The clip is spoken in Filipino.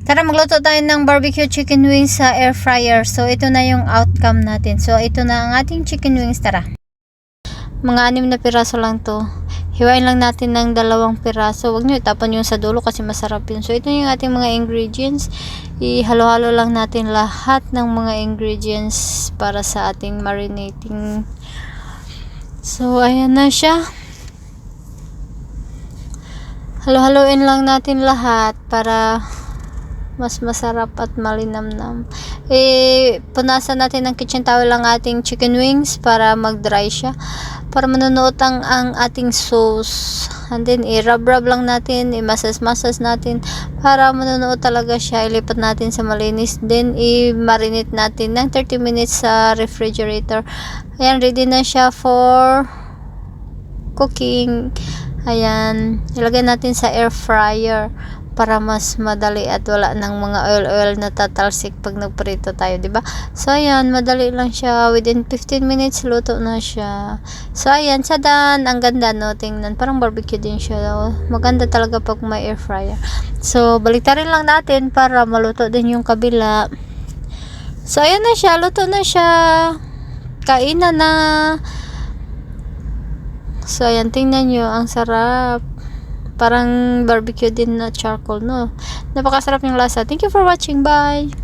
Tara, magluto tayo ng barbecue chicken wings sa air fryer. So, ito na yung outcome natin. So, ito na ang ating chicken wings. Tara. Mga 6 na piraso lang to. Hiwain lang natin ng 2 piraso. Huwag nyo itapon yung sa dulo kasi masarap yun. So, ito yung ating mga ingredients. Ihalo-halo lang natin lahat ng mga ingredients para sa ating marinating. So, ayan na siya. Halo-haloin lang natin lahat para mas masarap at malinamnam. Punasan natin ng kitchen towel ang ating chicken wings para mag-dry siya. Para manunuot ang ating sauce. And then, i-rub-rub lang natin, i-massage natin para manunuot talaga siya. Ilipat natin sa malinis. Then, i-marinate natin ng 30 minutes sa refrigerator. Ayan, ready na siya for cooking. Ayan, ilagay natin sa air fryer para mas madali at wala ng mga oil na tatalsik pag nagprito tayo, 'di ba? So ayan, madali lang siya, within 15 minutes luto na siya. So ayan, sadan, ang ganda no, tingnan, parang barbecue din siya. Maganda talaga pag may air fryer. So baliktarin lang natin para maluto din yung kabila. So ayan na siya, luto na siya. Kainan na. So ayan, tingnan nyo, ang sarap. Parang barbecue din na charcoal, no? Napakasarap yung lasa. Thank you for watching. Bye!